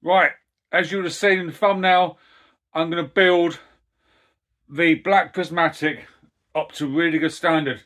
Right, as you would have seen in the thumbnail, I'm going to build the black prismatic up to really good standard.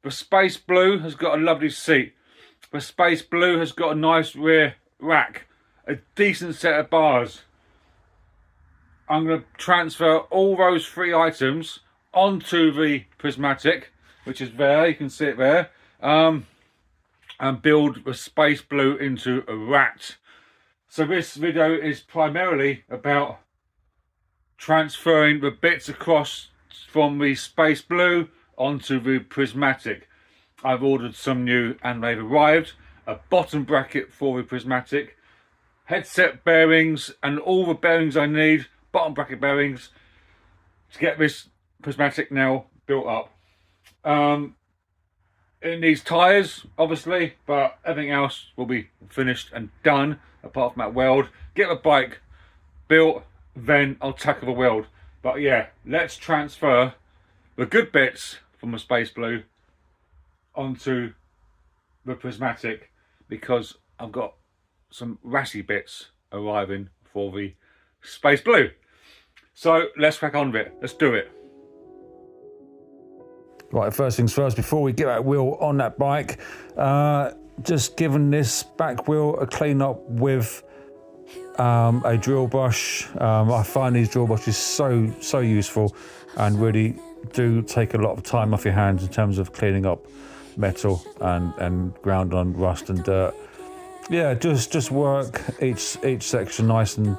The space blue has got a lovely seat. The space blue has got a nice rear rack, a decent set of bars. I'm going to transfer all those three items onto the prismatic, which is there, you can see it there, and build the space blue into a rat. So this video is primarily about transferring the bits across from the space blue onto the prismatic. I've ordered some new and they've arrived. A bottom bracket for the prismatic, headset bearings and all the bearings I need, bottom bracket bearings, to get this prismatic now built up. It needs tyres, obviously, but everything else will be finished and done, apart from that weld. Get the bike built, then I'll tackle the weld. But yeah, let's transfer the good bits from the space blue onto the prismatic, because I've got some ratty bits arriving for the space blue. So let's crack on with it. Let's do it. Right, first things first, before we get that wheel on that bike, just giving this back wheel a clean up with a drill brush. I find these drill brushes so useful and really do take a lot of time off your hands in terms of cleaning up metal and ground on rust and dirt. Yeah, just work each section nice and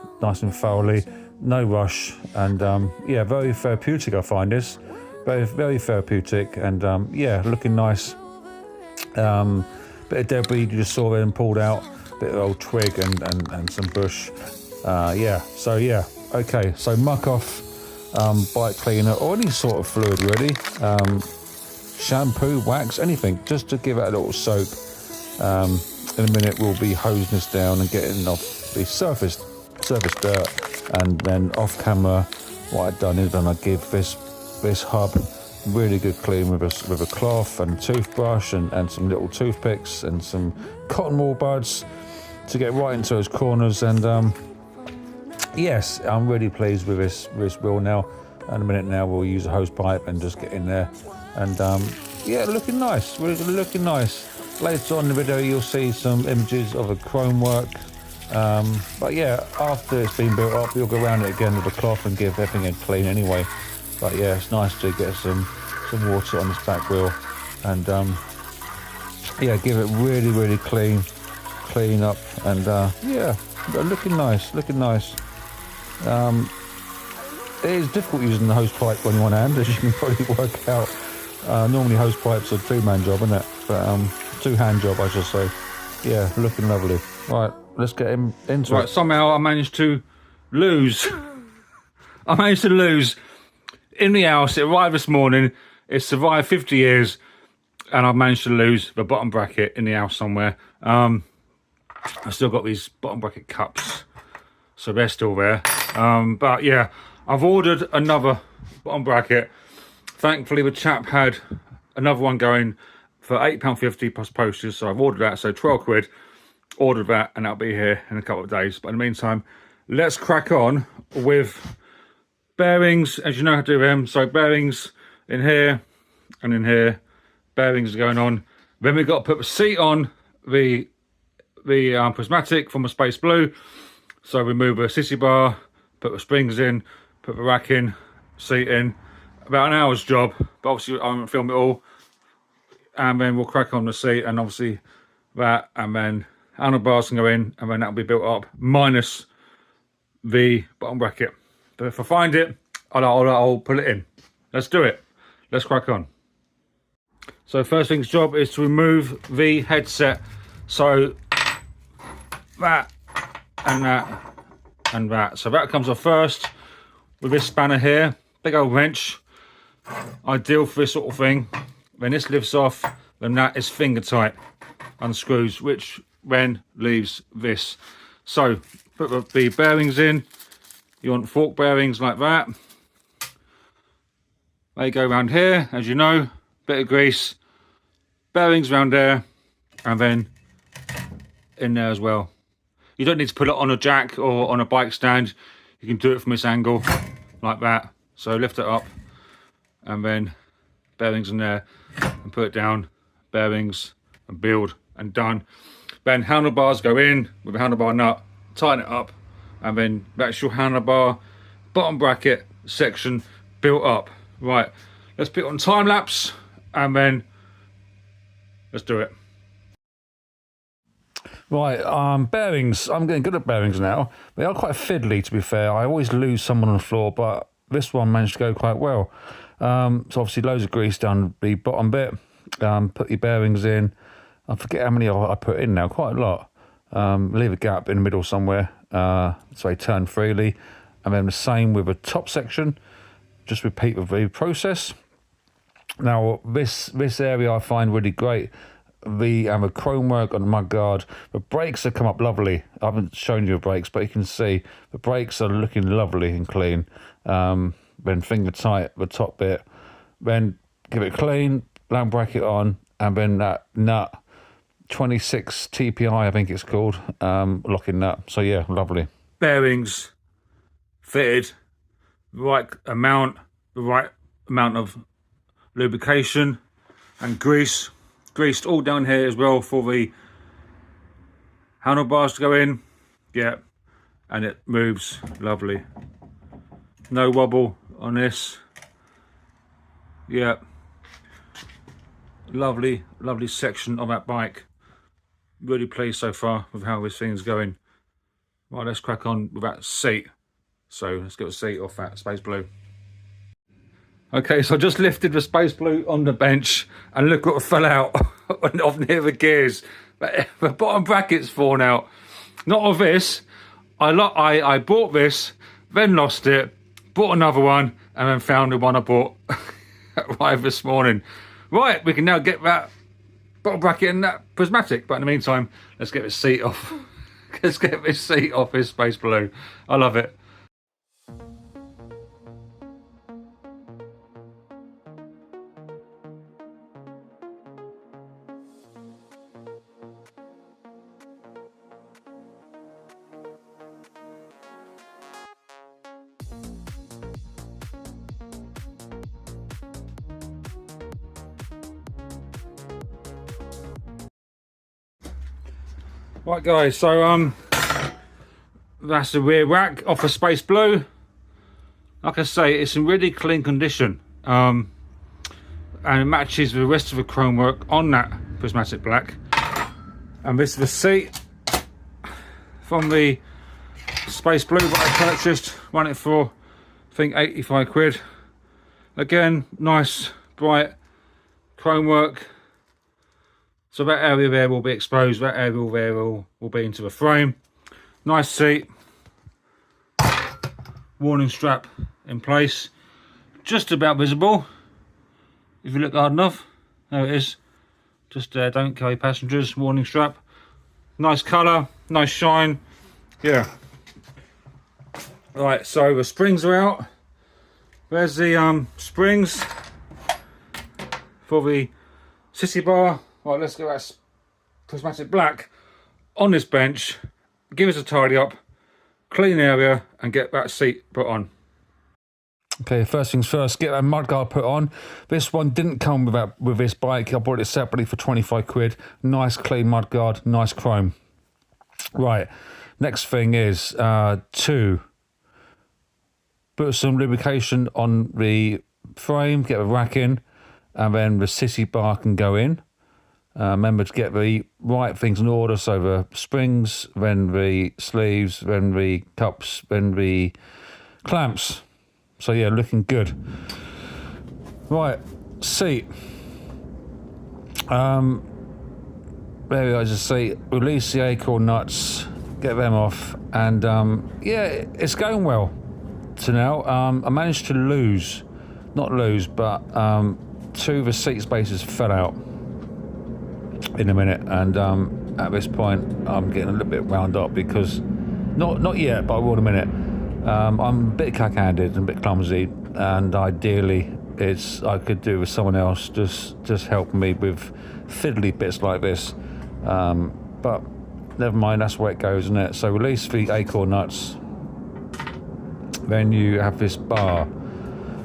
thoroughly, no rush, and yeah, very therapeutic. I find this very therapeutic, and yeah, looking nice. Bit of debris you just saw there and pulled out, bit of old twig and some bush. Yeah, so yeah, okay, so muck off, bike cleaner or any sort of fluid really, shampoo, wax, anything, just to give it a little soak. In a minute we'll be hosing this down and getting off the surface dirt, and then off camera what I've done is I give this hub really good clean with a cloth and a toothbrush and some little toothpicks and some cotton wool buds to get right into those corners. And yes, I'm really pleased with this wheel now. In a minute now we'll use a hose pipe and just get in there, and yeah, looking nice, really looking nice. Later on in the video you'll see some images of a chrome work, but yeah, after it's been built up you'll go around it again with a cloth and give everything a clean anyway. But yeah, it's nice to get some water on this back wheel and yeah, give it really clean up, and yeah, looking nice. It is difficult using the hose pipe on one hand, as you can probably work out. Normally hose pipes are a two-man job, isn't it? But two-hand job, I should say. Yeah, looking lovely. Right, let's get him into it. Right, somehow I managed to lose. I managed to lose in the house. It arrived this morning. It survived 50 years, and I've managed to lose the bottom bracket in the house somewhere. I've still got these bottom bracket cups, so they're still there. But yeah, I've ordered another bottom bracket. Thankfully, the chap had another one going for £8.50 plus postage, so I've ordered that. So 12 quid, ordered that, and that'll be here in a couple of days. But in the meantime, let's crack on with bearings, as you know how to do them. So bearings in here and in here, bearings are going on. Then we've got to put the seat on the prismatic from the space blue. So remove a sissy bar, put the springs in, put the rack in, seat in. About an hour's job, but obviously I won't film it all. And then we'll crack on the seat, and obviously that, and then handlebars can go in, and then that'll be built up minus the bottom bracket. But if I find it, I'll put it in. Let's do it. Let's crack on. So first thing's job is to remove the headset. So that and that and that. So that comes off first with this spanner here. Big old wrench. Ideal for this sort of thing. When this lifts off, then that is finger tight. Unscrews, which then leaves this. So put the bearings in. You want fork bearings like that. They go around here, as you know. Bit of grease. Bearings around there, and then in there as well. You don't need to put it on a jack or on a bike stand. You can do it from this angle, like that. So lift it up, and then bearings in there, and put it down, bearings, and build, and done. Then handlebars go in with a handlebar nut, tighten it up, and then that's your handlebar bottom bracket section built up. Right, let's put it on time lapse, and then let's do it. Right, bearings. I'm getting good at bearings now. They are quite fiddly, to be fair. I always lose some on the floor, but this one managed to go quite well. So obviously loads of grease down the bottom bit. Put your bearings in. I forget how many I put in now, quite a lot. Leave a gap in the middle somewhere, so they turn freely. And then the same with the top section. Just repeat the process. Now, this area I find really great. The chrome work on the mudguard. The brakes have come up lovely. I haven't shown you the brakes, but you can see the brakes are looking lovely and clean. Then finger tight the top bit. Then give it clean, lamp bracket on, and then that nut, 26 TPI I think it's called, locking nut. So yeah, lovely. Bearings fitted, the right amount of lubrication and grease. Greased all down here as well for the handlebars to go in. Yeah, and it moves lovely. No wobble on this. Yeah, lovely section of that bike. Really pleased so far with how this thing's going. Right, let's crack on with that seat. So let's get the seat off that Space Blue. Okay, so I just lifted the Space Blue on the bench, and look what fell out off near the gears. The bottom bracket's fallen out. Not of this. I bought this, then lost it, bought another one, and then found the one I bought right this morning. Right, we can now get that bottom bracket and that prismatic. But in the meantime, let's get this seat off. Let's get this seat off this Space Blue. I love it. Right guys, so that's the rear rack off a Space Blue. Like I say, it's in really clean condition, and it matches the rest of the chrome work on that prismatic black. And this is the seat from the Space Blue that I purchased. Run it for, I think, 85 quid. Again, nice bright chrome work. So that area there will be exposed, that area there will be into the frame. Nice seat. Warning strap in place. Just about visible, if you look hard enough. There it is. Just don't carry passengers, warning strap. Nice colour, nice shine. Yeah. Right, so the springs are out. There's the springs for the sissy bar. Right, let's get that prismatic black on this bench, give us a tidy up, clean area, and get that seat put on. Okay, first things first, get that mudguard put on. This one didn't come with this bike. I bought it separately for 25 quid. Nice clean mudguard, nice chrome. Right, next thing is to put some lubrication on the frame, get the rack in, and then the sissy bar can go in. Remember to get the right things in order, so the springs, then the sleeves, then the cups, then the clamps. So yeah, looking good. Right, seat. There we go, just see, release the acorn nuts, get them off, and yeah, it's going well to now. I managed to not lose, but two of the seat spaces fell out in a minute, and at this point I'm getting a little bit wound up because not yet, but I will in a minute. I'm a bit cack-handed and a bit clumsy, and ideally I could do with someone else just helping me with fiddly bits like this, but never mind, that's where it goes, isn't it? So release the acorn nuts. Then you have this bar.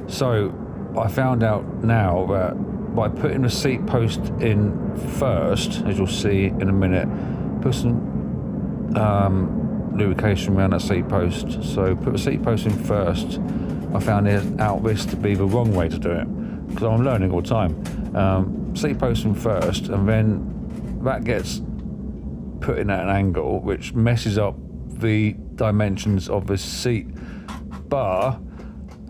So I found out now that by putting the seat post in first, as you'll see in a minute, put some lubrication around that seat post. So put the seat post in first. I found out this to be the wrong way to do it, because I'm learning all the time. Seat post in first, and then that gets put in at an angle which messes up the dimensions of the seat bar,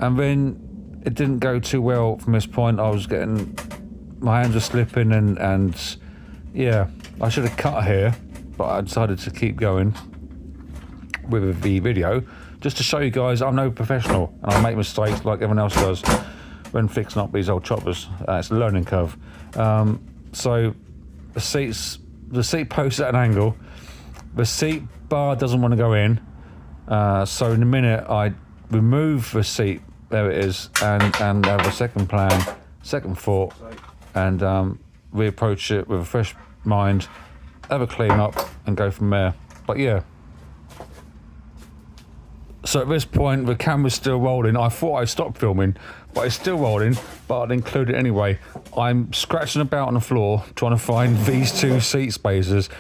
and then it didn't go too well from this point. I was getting, my hands were slipping, and yeah, I should have cut here, but I decided to keep going with the video just to show you guys I'm no professional and I make mistakes like everyone else does when fixing up these old choppers. It's a learning curve. So the seat post at an angle, the seat bar doesn't want to go in, so in a minute I remove the seat, there it is, and have a second plan, second thought, and reapproach it with a fresh mind, have a clean up and go from there. But yeah, so at this point the camera's still rolling. I thought I stopped filming, but it's still rolling, but I'd include it anyway. I'm scratching about on the floor trying to find these two seat spacers,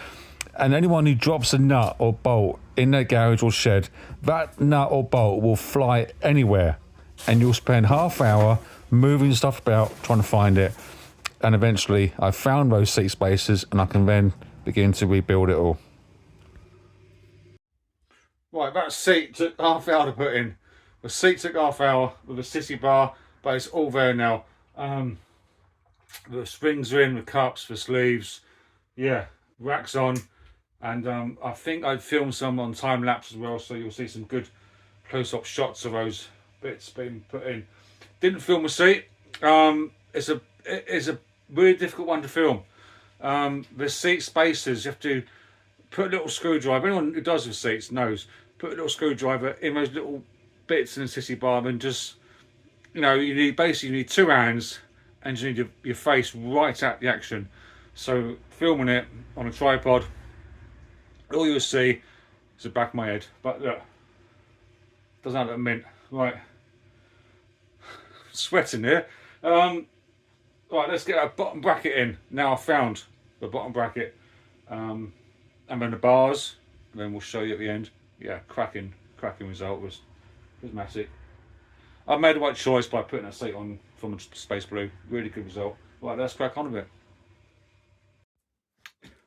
and anyone who drops a nut or bolt in their garage or shed, that nut or bolt will fly anywhere, and you'll spend half hour moving stuff about trying to find it. And eventually I found those seat spacers, and I can then begin to rebuild it all. Right, that seat took half hour to put in. The seat took half hour with a sissy bar, but it's all there now. The springs are in, the cups, the sleeves, yeah, racks on, and I think I filmed some on time lapse as well, so you'll see some good close-up shots of those bits being put in. Didn't film the seat. It's a really difficult one to film. The seat spacers, you have to put a little screwdriver. Anyone who does with seats knows. Put a little screwdriver in those little bits in the sissy bar, and just, you know, you need two hands, and you need your face right at the action. So filming it on a tripod, all you'll see is the back of my head. But look, doesn't have that mint. Right, sweating here. Right, let's get that bottom bracket in. Now I've found the bottom bracket, and then the bars, and then we'll show you at the end. Yeah, cracking result, was prismatic. I made the right choice by putting that seat on from Space Blue. Really good result. Right, let's crack on a bit.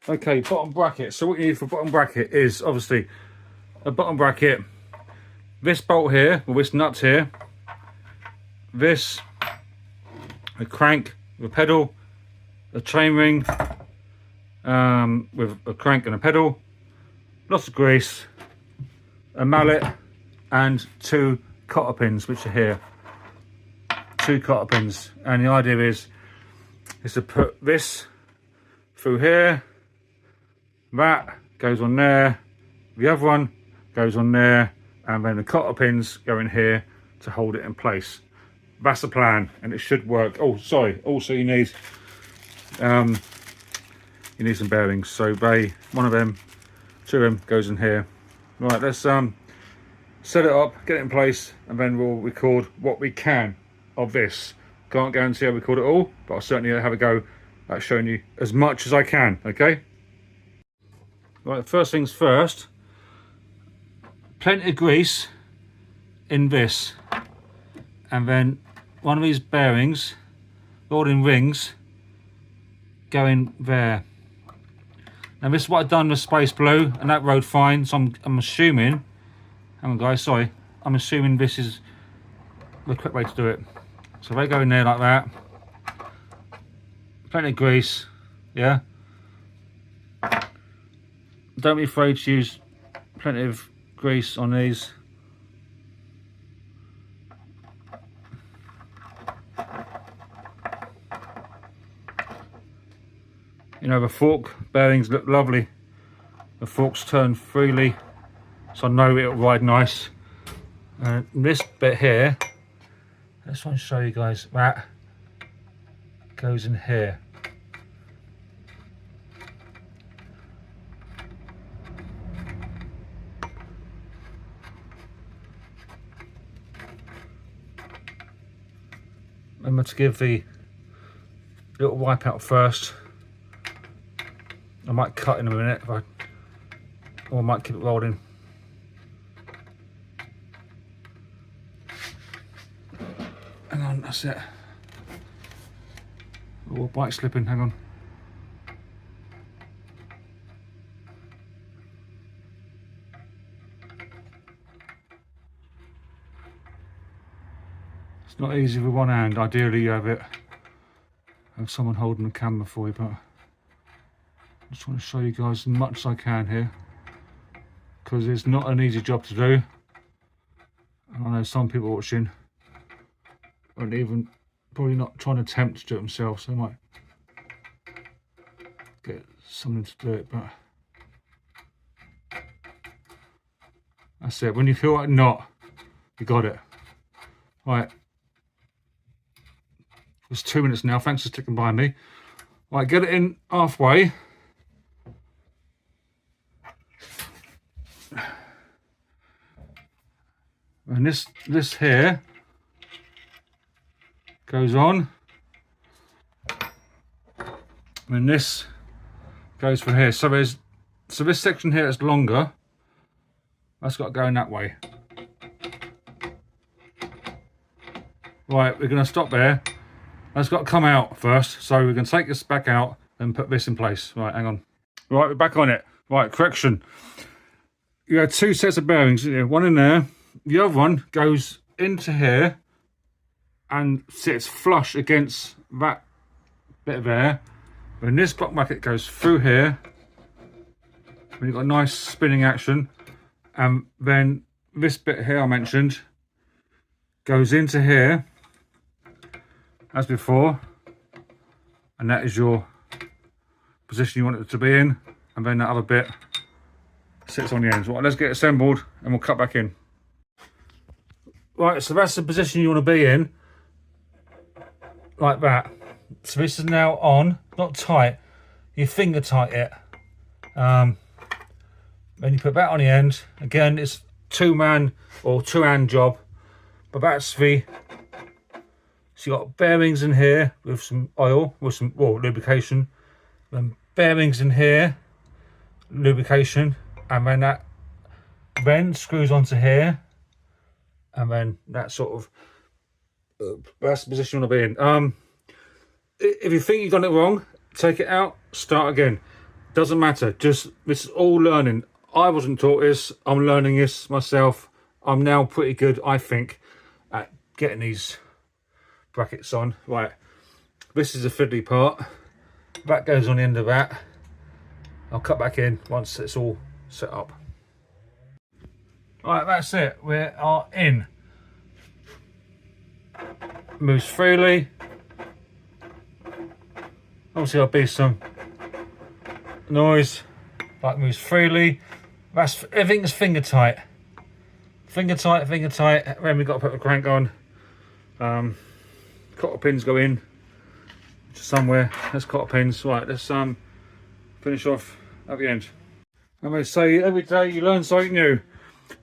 Okay, bottom bracket. So what you need for bottom bracket is obviously a bottom bracket, this bolt here, or this nut here, this, a crank, a pedal, a chain ring with a crank and a pedal, lots of grease, a mallet, and two cotter pins, which are here. Two cotter pins, and the idea is to put this through here, that goes on there, the other one goes on there, and then the cotter pins go in here to hold it in place. That's the plan, and it should work. Oh, sorry, also you need some bearings. So one of them, two of them goes in here. Right, let's set it up, get it in place, and then we'll record what we can of this. Can't guarantee I'll record it all, but I'll certainly have a go at showing you as much as I can, okay? Right, first things first, plenty of grease in this, and then one of these bearings, all in rings, going there. Now this is what I've done with Space Blue, and that rode fine, so I'm assuming, hang on guys, sorry, I'm assuming this is the correct way to do it. So they go in there like that, plenty of grease, yeah. Don't be afraid to use plenty of grease on these. You know, the fork bearings look lovely. The forks turn freely, so I know it'll ride nice. This bit here, I just want to show you guys, that goes in here. Remember to give the little wipe out first. I might cut in a minute, or I might keep it rolling. Hang on, that's it. Oh, bike slipping, hang on. It's not easy with one hand. Ideally you have someone holding the camera for you, but I just want to show you guys as much as I can here, because it's not an easy job to do. And I know some people watching aren't even probably not trying to attempt to do it themselves, so they might get someone to do it, but that's it. When you feel like not, you got it. Right, it's 2 minutes now. Thanks for sticking by me. Right, get it in halfway. And this here goes on, and this goes from here. So this section here is longer. That's got to go in that way. Right, we're going to stop there. That's got to come out first. So we're going to take this back out and put this in place. Right, hang on. Right, we're back on it. Right, correction. You had 2 sets of bearings, didn't you? One in there. The other one goes into here and sits flush against that bit of air. When this block bracket goes through here, when you've got a nice spinning action, and then this bit here I mentioned goes into here as before, and that is your position you want it to be in, and then that other bit sits on the ends. Right, let's get it assembled and we'll cut back in. Right, so that's the position you want to be in, like that. So this is now on, not tight, you finger tight it. Then you put that on the end. Again, it's 2-man or 2-hand job, but that's the, so you got bearings in here with some oil, with some lubrication, then bearings in here, lubrication, and then that then screws onto here, and then that sort of that's the position you want to be in. If you think you've done it wrong, take it out, start again. Doesn't matter. Just, this is all learning. I wasn't taught this. I'm learning this myself. I'm now pretty good, I think, at getting these brackets on. Right, this is the fiddly part. That goes on the end of that. I'll cut back in once it's all set up. Right, that's it. We are in. Moves freely. Obviously there'll be some noise, but moves freely. That's, everything's finger tight. Finger tight, finger tight. Then we've got to put the crank on. Cotter pins go in somewhere. There's cotter pins. Right, let's finish off at the end. I'm going to say every day you learn something new.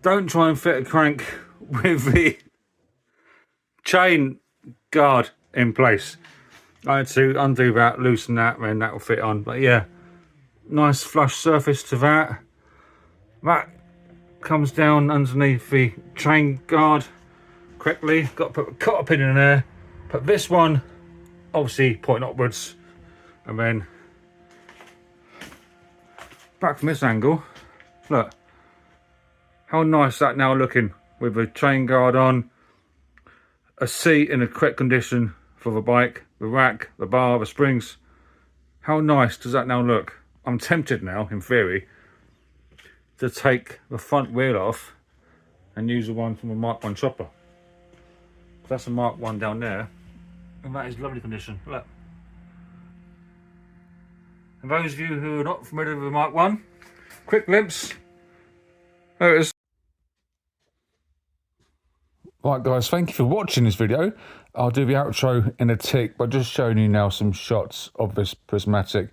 Don't try and fit a crank with the chain guard in place. I had to undo that, loosen that, and that will fit on. But yeah, nice flush surface to that. That comes down underneath the chain guard correctly. Got to put a cotter pin in there. Put this one, obviously pointing upwards, and then back from this angle. Look how nice that now looking with the chain guard on, a seat in the correct condition for the bike, the rack, the bar, the springs. How nice does that now look? I'm tempted now, in theory, to take the front wheel off and use the one from a Mark 1 chopper. That's a Mark 1 down there, and that is lovely condition. Look. And those of you who are not familiar with the Mark 1, quick glimpse. There it is. Right guys, thank you for watching this video. I'll do the outro in a tick, but just showing you now some shots of this prismatic.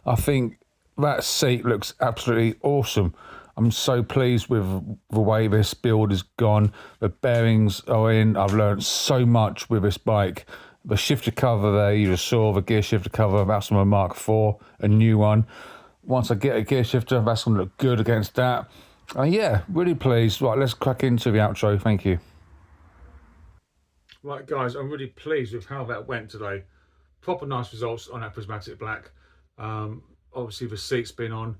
I think that seat looks absolutely awesome. I'm so pleased with the way this build has gone. The bearings are in. I've learned so much with this bike. The shifter cover there, you just saw the gear shifter cover. That's my Mark IV, a new one. Once I get a gear shifter, that's going to look good against that. Yeah, really pleased. Right, let's crack into the outro. Thank you. Right, guys, I'm really pleased with how that went today. Proper nice results on that prismatic black. Obviously, the seat's been on.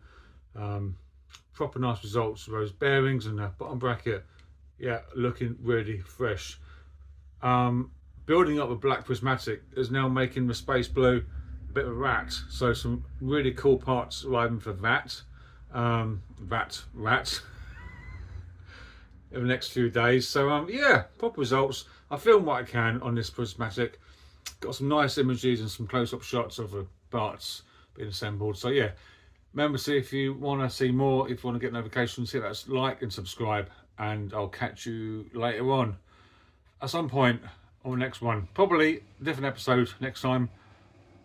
Proper nice results. Those bearings and the bottom bracket, yeah, looking really fresh. Building up a black prismatic is now making the space blue a bit of a rat. So some really cool parts arriving for that. Rat. In the next few days. So yeah, proper results. I filmed what I can on this prismatic. Got some nice images and some close-up shots of the parts being assembled. So yeah, remember, if you want to see more, if you want to get notifications, hit that like and subscribe, and I'll catch you later on at some point on the next one. Probably a different episode next time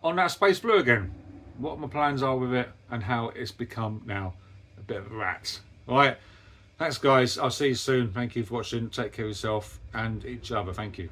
on that space blue again. What my plans are with it and how it's become now a bit of a rat. All right, thanks guys, I'll see you soon. Thank you for watching. Take care of yourself and each other. Thank you.